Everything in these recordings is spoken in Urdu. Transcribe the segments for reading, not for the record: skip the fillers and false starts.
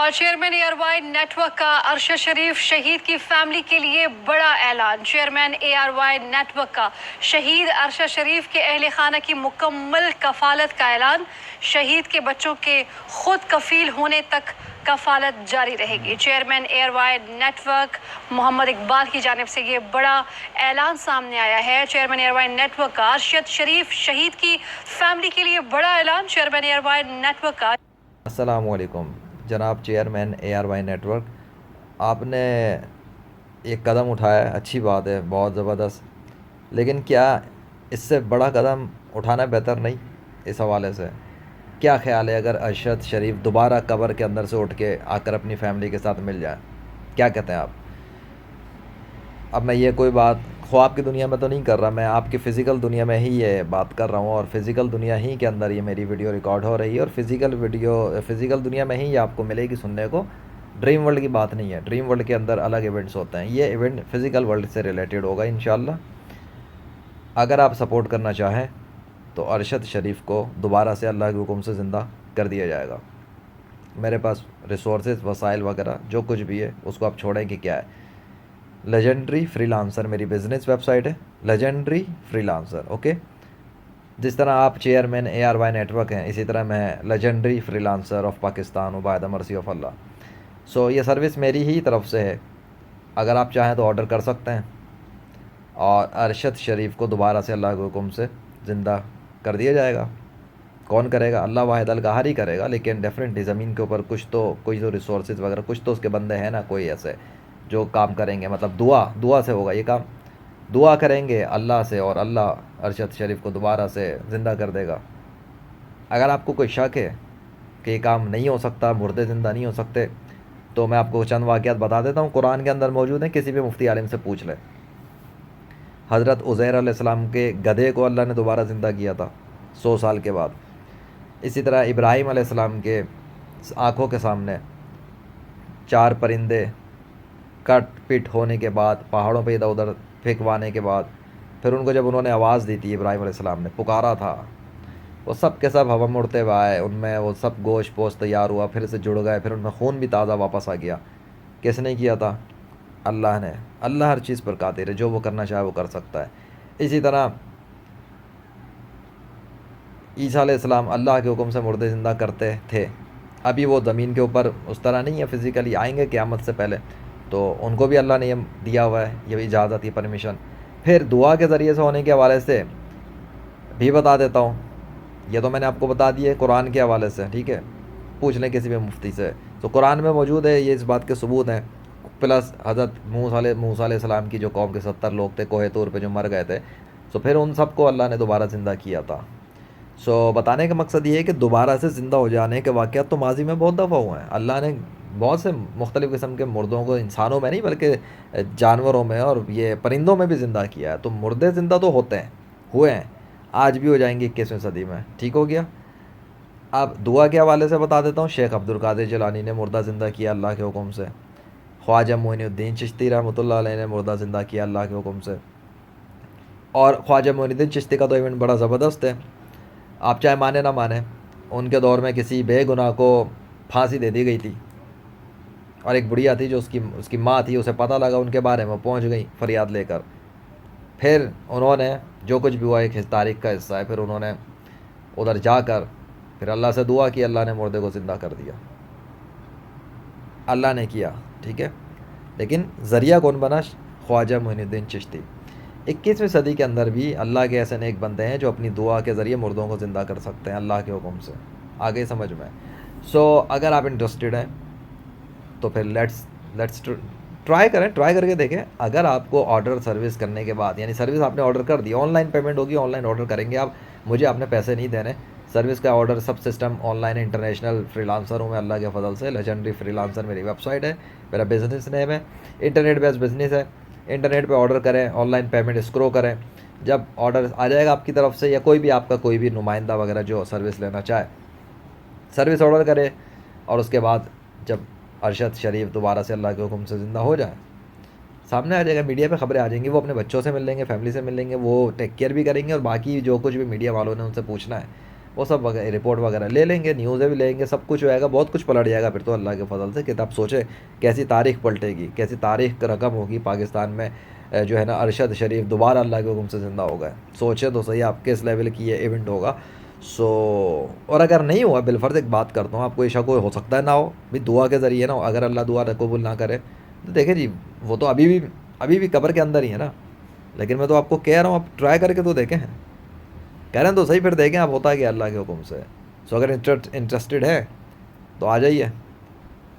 اور chairman A R Y network کا ارشد شریف شہید کی فیملی کے لیے بڑا اعلان۔ Chairman A R Y network کا شہید ارشد شریف کے اہل خانہ کی مکمل کفالت کا اعلان۔ شہید کے بچوں کے خود کفیل ہونے تک کفالت جاری رہے گی۔ Chairman A R Y network Muhammad Iqbal کی جانب سے یہ بڑا اعلان سامنے آیا ہے۔ Chairman A R Y network کا ارشد شریف شہید کی فیملی کے لیے بڑا اعلان۔ Chairman A R Y network کا السلام علیکم جناب chairman A R Y network, آپ نے ایک قدم اٹھایا ہے، اچھی بات ہے، بہت زبردست، لیکن کیا اس سے بڑا قدم اٹھانا بہتر نہیں؟ اس حوالے سے کیا خیال ہے اگر ارشد شریف دوبارہ قبر کے اندر سے اٹھ کے آ کر اپنی فیملی کے ساتھ مل جائیں؟ کیا کہتے ہیں آپ؟ اب میں یہ کوئی بات خواب کی دنیا میں تو نہیں کر رہا، میں آپ کی فزیکل دنیا میں ہی یہ بات کر رہا ہوں، اور فزیکل دنیا ہی کے اندر یہ میری ویڈیو ریکارڈ ہو رہی ہے، اور فزیکل دنیا میں ہی یہ آپ کو ملے گی سننے کو۔ ڈریم ورلڈ کی بات نہیں ہے، ڈریم ورلڈ کے اندر الگ ایونٹس ہوتے ہیں، یہ ایونٹ فزیکل ورلڈ سے ریلیٹڈ ہوگا انشاءاللہ۔ اگر آپ سپورٹ کرنا چاہیں تو ارشد شریف کو دوبارہ سے اللہ کے حکم سے زندہ کر دیا جائے گا۔ میرے پاس ریسورسز، وسائل وغیرہ جو کچھ بھی ہے اس کو آپ چھوڑیں کہ کیا ہے، لیجنڈری فری لانسر میری بزنس ویب سائٹ ہے، لیجنڈری فری لانسر، اوکے۔ جس طرح آپ chairman A R Y network ہیں، اسی طرح میں legendary freelancer of Pakistan ہوں بائی دا مرسی آف اللہ۔ سو یہ سروس میری ہی طرف سے ہے، اگر آپ چاہیں تو آرڈر کر سکتے ہیں، اور ارشد شریف کو دوبارہ سے اللہ کے حکم سے زندہ کر دیا جائے گا۔ کون کرے گا؟ اللہ واحد القہار ہی کرے گا، لیکن ڈیفینیٹلی زمین کے اوپر کوئی تو ریسورسز وغیرہ، کچھ تو اس کے بندے ہیں نا، کوئی ایسے جو کام کریں گے، مطلب دعا سے ہوگا یہ کام، دعا کریں گے اللہ سے اور اللہ ارشد شریف کو دوبارہ سے زندہ کر دے گا۔ اگر آپ کو کوئی شک ہے کہ یہ کام نہیں ہو سکتا، مردے زندہ نہیں ہو سکتے، تو میں آپ کو چند واقعات بتا دیتا ہوں، قرآن کے اندر موجود ہیں، کسی بھی مفتی عالم سے پوچھ لیں۔ حضرت عزیر علیہ السلام کے گدھے کو اللہ نے دوبارہ زندہ کیا تھا 100 سال کے بعد۔ اسی طرح ابراہیم علیہ السلام کے آنکھوں کے سامنے 4 پرندے کٹ پٹ ہونے کے بعد، پہاڑوں پہ ادھر ادھر پھینکوانے کے بعد، پھر ان کو جب انہوں نے آواز دی تھی، ابراہیم علیہ السلام نے پکارا تھا، وہ سب کے سب ہوا میں اڑتے ہوئے آئے، ان میں وہ سب گوشت پوشت تیار ہوا، پھر سے جڑ گئے، پھر ان میں خون بھی تازہ واپس آ گیا۔ کس نے کیا تھا؟ اللہ نے۔ اللہ ہر چیز پر قادر ہے، جو وہ کرنا چاہے وہ کر سکتا ہے۔ اسی طرح عیسیٰ علیہ السلام اللہ کے حکم سے مردے زندہ کرتے تھے، ابھی وہ زمین کے اوپر اس طرح نہیں ہے، فزیکلی آئیں گے قیامت سے پہلے، تو ان کو بھی اللہ نے یہ دیا ہوا ہے، یہ اجازت، یہ پرمیشن۔ پھر دعا کے ذریعے سے ہونے کے حوالے سے بھی بتا دیتا ہوں، یہ تو میں نے آپ کو بتا دیا ہے قرآن کے حوالے سے، ٹھیک ہے، پوچھ لیں کسی بھی مفتی سے، تو قرآن میں موجود ہے، یہ اس بات کے ثبوت ہیں، پلس حضرت موسیٰ علیہ السلام کی جو قوم کے 70 لوگ تھے کوہ طور پہ جو مر گئے تھے، تو پھر ان سب کو اللہ نے دوبارہ زندہ کیا تھا۔ سو بتانے کا مقصد یہ ہے کہ دوبارہ سے زندہ ہو جانے کے واقعات تو ماضی میں بہت دفعہ ہوئے ہیں، اللہ نے بہت سے مختلف قسم کے مردوں کو انسانوں میں نہیں بلکہ جانوروں میں اور یہ پرندوں میں بھی زندہ کیا ہے، تو مردے زندہ تو ہوتے ہیں، ہوئے ہیں، آج بھی ہو جائیں گے 21ویں صدی میں، ٹھیک ہو گیا۔ اب دعا کے حوالے سے بتا دیتا ہوں، شیخ عبد القادر جیلانی نے مردہ زندہ کیا اللہ کے حکم سے، خواجہ معین الدین چشتی رحمۃ اللہ علیہ نے مردہ زندہ کیا اللہ کے حکم سے، اور خواجہ معین الدین چشتی کا تو ایونٹ بڑا زبردست ہے، آپ چاہے مانے نہ مانے، ان کے دور میں کسی بے گناہ کو پھانسی دے دی گئی تھی، اور ایک بڑھیا تھی جو اس کی ماں تھی، اسے پتہ لگا ان کے بارے میں، پہنچ گئی فریاد لے کر، پھر انہوں نے جو کچھ بھی ہوا ایک تاریخ کا حصہ ہے، پھر انہوں نے ادھر جا کر پھر اللہ سے دعا کی، اللہ نے مردے کو زندہ کر دیا، اللہ نے کیا، ٹھیک ہے، لیکن ذریعہ کون بنا؟ خواجہ معین الدین چشتی۔ 21ویں صدی کے اندر بھی اللہ کے ایسے نیک بندے ہیں جو اپنی دعا کے ذریعے مردوں کو زندہ کر سکتے ہیں اللہ کے حکم سے، آگے سمجھ میں۔ سو اگر آپ انٹرسٹڈ ہیں تو پھر لیٹس ٹرائی کر کے دیکھیں۔ اگر آپ کو آرڈر سروس کرنے کے بعد، یعنی سروس آپ نے آرڈر کر دی، آن لائن پیمنٹ ہوگی، آن لائن آرڈر کریں گے آپ، مجھے آپ نے پیسے نہیں دینے، سروس کا order sub system on line, international free lancer ہوں میں اللہ کے فضل سے، لیجنڈری فری لانسر میری ویب سائٹ ہے، میرا بزنس نیم ہے، انٹرنیٹ بیس بزنس ہے، انٹرنیٹ پہ آرڈر کریں، آن لائن پیمنٹ اسکرو کریں، جب آرڈر آ جائے گا آپ کی طرف سے، یا کوئی بھی آپ کا کوئی بھی نمائندہ وغیرہ جو سروس لینا چاہے، سروس آرڈر کرے، اور اس کے بعد جب ارشد شریف دوبارہ سے اللہ کے حکم سے زندہ ہو جائے، سامنے آ جائے گا، میڈیا پہ خبریں آ جائیں گی، وہ اپنے بچوں سے مل لیں گے، فیملی سے مل لیں گے، وہ ٹیک کیئر بھی کریں گے، اور باقی جو کچھ بھی میڈیا والوں نے ان سے پوچھنا ہے وہ سب وغیرہ رپورٹ وغیرہ لے لیں گے, نیوزیں بھی لیں گے, سب کچھ ہو جائے گا, بہت کچھ پلٹ جائے گا پھر تو اللہ کے فضل سے. کہ آپ سوچیں کیسی تاریخ پلٹے گی, کیسی تاریخ رقم ہوگی پاکستان میں. جو ہے نا ارشد شریف دوبارہ اللہ کے حکم سے زندہ ہو گئے. سوچیں تو صحیح آپ کس لیول کی یہ ایونٹ ہوگا. سو اور اگر نہیں ہوا, بالفرض ایک بات کرتا ہوں, آپ کو یہ شک ہو سکتا ہے نہ ہو بھی, دعا کے ذریعے نہ ہو, اگر اللہ دعا قبول نہ کرے تو دیکھیں جی وہ تو ابھی بھی قبر کے اندر ہی ہے نا. لیکن میں تو آپ کو کہہ رہا ہوں, آپ ٹرائی کر کے تو دیکھیں, کہہ رہے ہیں تو صحیح, پھر دیکھیں آپ ہوتا کیا اللہ کے حکم سے. سو اگر انٹرسٹڈ ہے تو آ جائیے,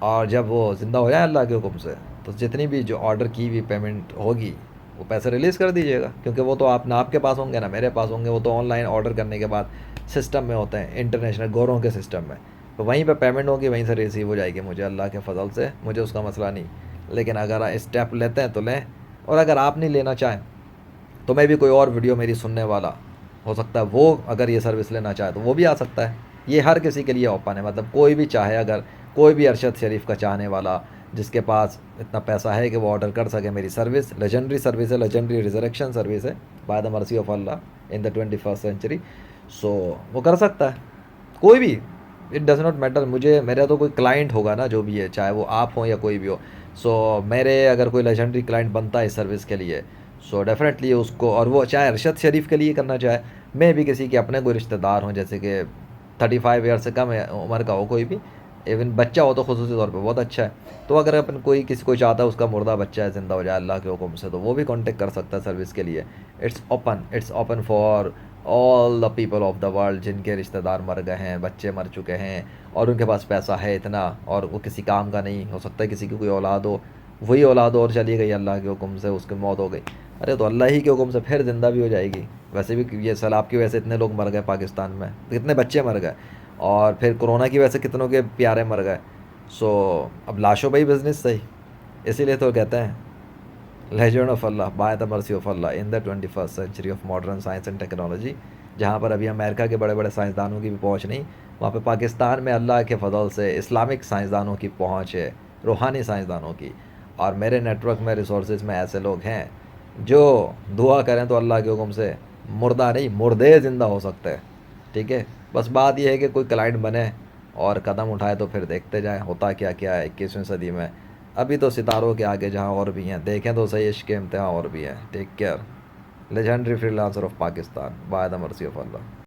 اور جب وہ زندہ ہو جائے اللہ کے حکم سے تو جتنی بھی جو آرڈر کی ہوئی پیمنٹ ہوگی وہ پیسے ریلیز کر دیجیے گا. کیونکہ وہ تو نہ آپ کے پاس ہوں گے نہ میرے پاس ہوں گے, وہ تو آن لائن آرڈر کرنے کے بعد سسٹم میں ہوتے ہیں, انٹرنیشنل گوروں کے سسٹم میں. تو وہیں پہ پیمنٹ ہوگی, وہیں سے ریسیو ہو جائے گی مجھے اللہ کے فضل سے, مجھے اس کا مسئلہ نہیں. لیکن اگر اسٹیپ لیتے ہیں تو لیں, اور اگر آپ نہیں لینا چاہیں تو میں بھی کوئی اور ویڈیو میری سننے والا ہو سکتا ہے وہ اگر یہ سروس لینا چاہے تو وہ بھی آ سکتا ہے. یہ ہر کسی کے لیے اوپن ہے, مطلب کوئی بھی چاہے, اگر کوئی بھی ارشد شریف کا چاہنے والا جس کے پاس اتنا پیسہ ہے کہ وہ آرڈر کر سکے میری سروس, لیجنڈری سروس ہے, لیجنڈری ریزریکشن سروس ہے by the mercy of Allah in the 21st century. سو وہ کر سکتا ہے کوئی بھی, اٹ ڈز ناٹ میٹر. میرا تو کوئی کلائنٹ ہوگا نا جو بھی ہے, چاہے وہ آپ ہوں یا کوئی بھی ہو. سو میرے اگر کوئی لیجنڈری کلائنٹ بنتا ہے اس سروس کے لیے, سو ڈیفینیٹلی اس کو, اور وہ چاہے ارشد شریف کے لیے کرنا چاہے, میں بھی کسی کے اپنے کوئی رشتہ دار ہوں جیسے کہ 35 ایئر سے کم عمر کا ہو کوئی بھی, ایون بچہ ہو تو خصوصی طور پہ بہت اچھا ہے. تو اگر کسی کو چاہتا ہے اس کا مردہ بچہ ہے زندہ ہو جائے اللہ کے حکم سے, تو وہ بھی کانٹیکٹ کر سکتا ہے سروس کے لیے. It's open for all the people of the world جن کے رشتہ دار مر گئے ہیں, بچے مر چکے ہیں, اور ان کے پاس پیسہ ہے اتنا, اور وہ کسی کام کا نہیں, ہو سکتا ہے کسی کی کوئی اولاد ہو, وہی اولاد اور چلی گئی اللہ کے حکم سے, اس کی موت ہو گئی. ارے تو اللہ ہی کے حکم سے پھر زندہ بھی ہو جائے گی. ویسے بھی یہ سیلاب کی وجہ سے اتنے لوگ مر گئے پاکستان میں, کتنے بچے مر گئے, اور پھر کورونا کی وجہ سے کتنوں کے پیارے مر گئے. سو اب لاشوں پہ ہی بزنس صحیح. اسی لیے تو کہتے ہیں legend of Allah by the mercy of Allah in the 21st century of modern science and technology. جہاں پر ابھی امریکہ کے بڑے بڑے سائنسدانوں کی بھی پہنچ نہیں, وہاں پہ پاکستان میں اللہ کے فضل سے اسلامک سائنسدانوں کی پہنچ ہے, روحانی سائنسدانوں کی. اور میرے نیٹ ورک میں ریسورسز میں ایسے لوگ ہیں جو دعا کریں تو اللہ کے حکم سے مردہ نہیں مردے زندہ ہو سکتے ہیں. ٹھیک ہے, بس بات یہ ہے کہ کوئی کلائنٹ بنے اور قدم اٹھائے تو پھر دیکھتے جائیں ہوتا کیا کیا ہے 21ویں صدی میں. ابھی تو ستاروں کے آگے جہاں اور بھی ہیں, دیکھیں تو صحیح عشق کے امتحان اور بھی ہیں. Take care. Legendary freelancer of Pakistan by the mercy of Allah.